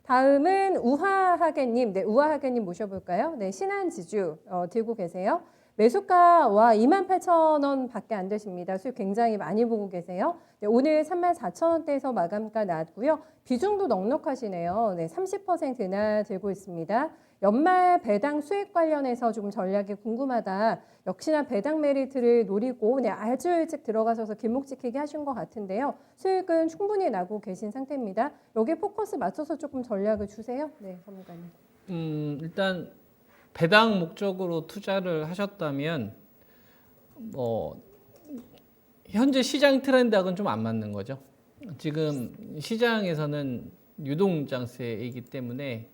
다음은 우하하게님, 네, 우하하게님 모셔볼까요? 네, 신한지주 들고 계세요. 매수가와 28,000원 밖에 안 되십니다. 수익 굉장히 많이 보고 계세요. 네, 오늘 34,000원대에서 마감가 나왔고요. 비중도 넉넉하시네요. 네, 30%나 들고 있습니다. 연말 배당 수익 관련해서 좀 전략이 궁금하다. 역시나 배당 메리트를 노리고 아주 일찍 들어가셔서 길목 지키게 하신 것 같은데요. 수익은 충분히 나고 계신 상태입니다. 여기에 포커스 맞춰서 조금 전략을 주세요. 네, 전문가님. 일단 배당 목적으로 투자를 하셨다면 현재 시장 트렌드하고는 좀 안 맞는 거죠. 지금 시장에서는 유동장세이기 때문에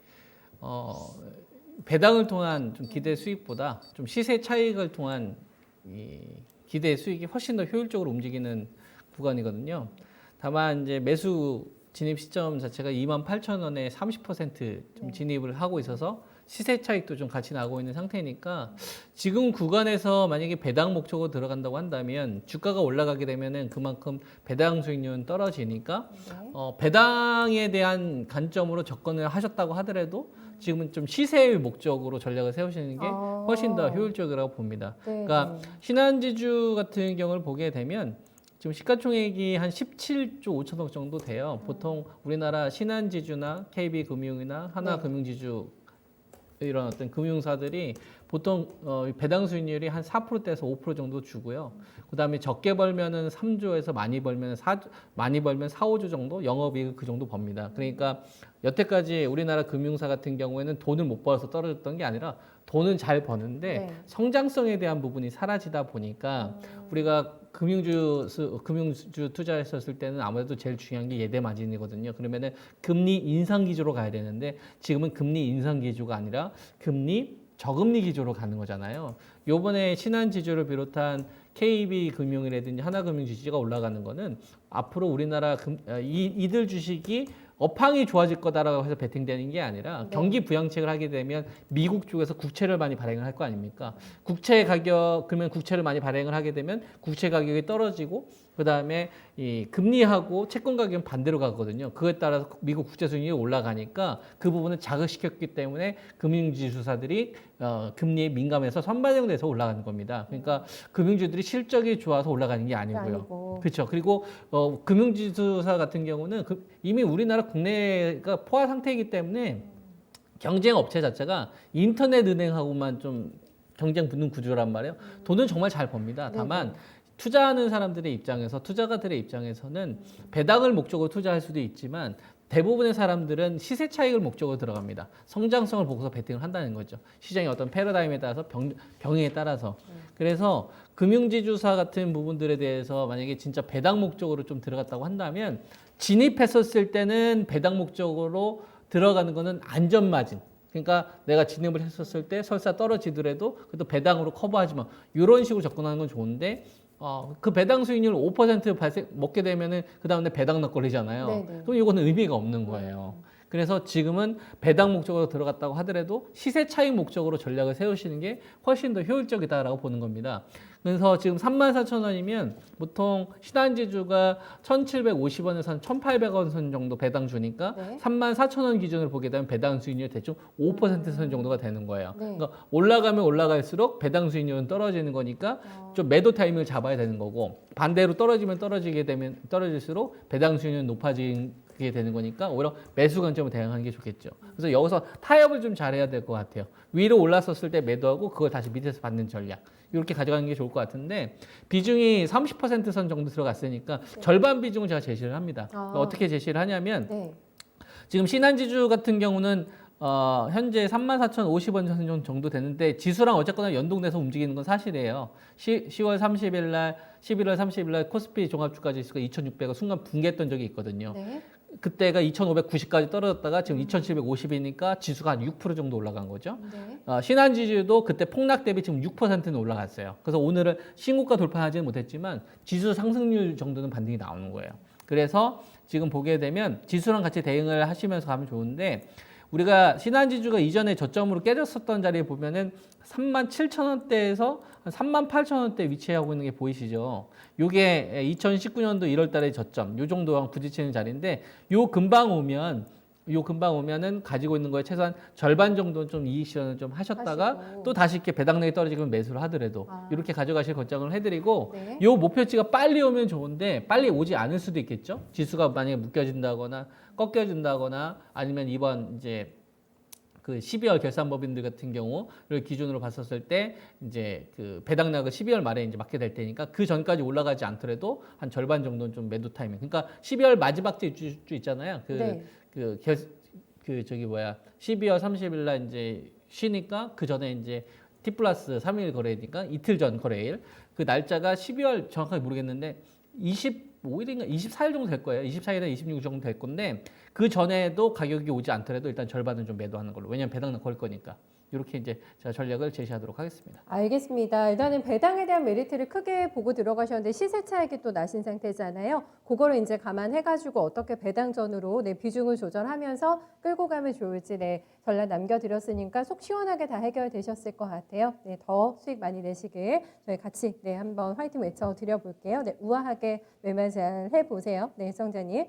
배당을 통한 좀 기대 수익보다 좀 시세 차익을 통한 이 기대 수익이 훨씬 더 효율적으로 움직이는 구간이거든요. 다만 이제 매수 진입 시점 자체가 28,000원에 30% 진입을 하고 있어서 시세 차익도 좀 같이 나고 있는 상태니까 지금 구간에서 만약에 배당 목적으로 들어간다고 한다면 주가가 올라가게 되면은 그만큼 배당 수익률은 떨어지니까 배당에 대한 관점으로 접근을 하셨다고 하더라도 지금은 좀 시세의 목적으로 전략을 세우시는 게 훨씬 더 효율적이라고 봅니다. 그러니까 신한지주 같은 경우를 보게 되면 지금 시가총액이 한 17조 5천억 정도 돼요. 보통 우리나라 신한지주나 KB금융이나 하나금융지주 이런 어떤 금융사들이 보통 배당 수익률이 한 4%대에서 5% 정도 주고요. 그다음에 적게 벌면은 3조에서 많이 벌면 4 5조 정도 영업이익 그 정도 법니다. 그러니까 여태까지 우리나라 금융사 같은 경우에는 돈을 못 벌어서 떨어졌던 게 아니라 돈은 잘 버는데 성장성에 대한 부분이 사라지다 보니까 우리가 금융주 투자했었을 때는 아무래도 제일 중요한 게 예대 마진이거든요. 그러면은 금리 인상 기조로 가야 되는데 지금은 금리 인상 기조가 아니라 금리 저금리 기조로 가는 거잖아요. 요번에 신한지주를 비롯한 KB금융이라든지 하나금융지주가 올라가는 거는 앞으로 우리나라 이들 주식이 업황이 좋아질 거다라고 해서 베팅되는 게 아니라 경기 부양책을 하게 되면 미국 쪽에서 국채를 많이 발행을 할 거 아닙니까? 국채 가격 그러면 국채를 많이 발행을 하게 되면 국채 가격이 떨어지고 그다음에 이 금리하고 채권 가격은 반대로 가거든요. 그에 따라서 미국 국채 수익률이 올라가니까 그 부분을 자극시켰기 때문에 금융지주사들이 금리에 민감해서 선반영돼서 올라가는 겁니다. 그러니까 금융주들이 실적이 좋아서 올라가는 게 아니고요. 그렇죠. 그리고 금융지주사 같은 경우는 이미 우리나라 국내가 포화 상태이기 때문에 경쟁 업체 자체가 인터넷 은행하고만 좀 경쟁 붙는 구조란 말이에요. 돈은 정말 잘 법니다. 다만 투자하는 사람들의 입장에서 투자가들의 입장에서는 배당을 목적으로 투자할 수도 있지만 대부분의 사람들은 시세 차익을 목적으로 들어갑니다. 성장성을 보고서 베팅을 한다는 거죠. 시장의 어떤 패러다임에 따라서 병행에 따라서. 그래서 금융지주사 같은 부분들에 대해서 만약에 진짜 배당 목적으로 좀 들어갔다고 한다면 진입했었을 때는 배당 목적으로 들어가는 거는 안전마진. 그러니까 내가 진입을 했었을 때 설사 떨어지더라도 그래도 배당으로 커버하지만 이런 식으로 접근하는 건 좋은데 그 배당 수익률 5% 먹게 되면은 그 다음에 배당 납걸리잖아요. 그럼 이거는 의미가 없는 거예요. 그래서 지금은 배당 목적으로 들어갔다고 하더라도 시세 차익 목적으로 전략을 세우시는 게 훨씬 더 효율적이다라고 보는 겁니다. 그래서 지금 34,000원이면 보통 신한지주가 1,750원에서 한 1,800원 선 정도 배당 주니까 34,000원 기준으로 보게 되면 배당 수익률이 대충 5%선 정도가 되는 거예요. 그러니까 올라가면 올라갈수록 배당 수익률은 떨어지는 거니까 좀 매도 타이밍을 잡아야 되는 거고 반대로 떨어지면 떨어질수록 배당 수익률은 높아지게 되는 거니까 오히려 매수 관점으로 대응하는 게 좋겠죠. 그래서 여기서 타협을 좀 잘해야 될 것 같아요. 위로 올랐었을 때 매도하고 그걸 다시 밑에서 받는 전략. 이렇게 가져가는 게 좋을 것 같은데 비중이 30%선 정도 들어갔으니까 절반 비중을 제가 제시를 합니다. 어떻게 제시를 하냐면 지금 신한지주 같은 경우는 현재 34,050원 정도 되는데 지수랑 어쨌거나 연동돼서 움직이는 건 사실이에요. 10월 30일 날, 11월 30일 날 코스피 종합주가 지수가 2,600원 순간 붕괴했던 적이 있거든요. 그때가 2,590까지 떨어졌다가 지금 2,750이니까 지수가 한 6% 정도 올라간 거죠. 신한지주도 그때 폭락 대비 지금 6%는 올라갔어요. 그래서 오늘은 신고가 돌파하지는 못했지만 지수 상승률 정도는 반등이 나오는 거예요. 그래서 지금 보게 되면 지수랑 같이 대응을 하시면서 가면 좋은데 우리가 신한지주가 이전에 저점으로 깨졌었던 자리에 보면은 37,000원대에서 한 38,000원대 위치하고 있는 게 보이시죠? 요게 2019년도 1월 달에 저점, 요 정도랑 부딪히는 자리인데 요 금방 오면 요 금방 오면은 가지고 있는 거에 최소한 절반 정도는 좀 이익 실현을 좀 하셨다가 하시고. 또 다시 이렇게 배당량이 떨어지면 매수를 하더라도 아. 이렇게 가져가실 권장을 해드리고 네. 요 목표치가 빨리 오면 좋은데 빨리 오지 않을 수도 있겠죠. 지수가 만약에 묶여진다거나 꺾여진다거나 아니면 이번 이제 그 12월 결산법인들 같은 경우를 기준으로 봤었을 때 이제 그 배당락을 12월 말에 이제 맞게 될 테니까 그 전까지 올라가지 않더라도 한 절반 정도는 좀 매도 타이밍. 그러니까 12월 마지막 주 있잖아요. 네. 그 저기 뭐야 12월 30일 날 이제 쉬니까 그 전에 이제 T 플러스 3일 거래니까 이틀 전 거래일 그 날짜가 12월 정확하게 모르겠는데 25일인가 24일 정도 될 거예요. 24일이나 26일 정도 될 건데 그 전에도 가격이 오지 않더라도 일단 절반은 좀 매도하는 걸로. 왜냐하면 배당은 걸 거니까. 이렇게 이제 제가 전략을 제시하도록 하겠습니다. 알겠습니다. 일단은 배당에 대한 메리트를 크게 보고 들어가셨는데 시세 차익이 또 나신 상태잖아요. 그거를 이제 감안해가지고 어떻게 배당전으로 네, 비중을 조절하면서 끌고 가면 좋을지 네, 전략 남겨드렸으니까 속 시원하게 다 해결되셨을 것 같아요. 네, 더 수익 많이 내시길 저희 같이 네, 한번 화이팅 외쳐드려볼게요. 네, 우아하게 매매 잘 해보세요. 네, 성자님.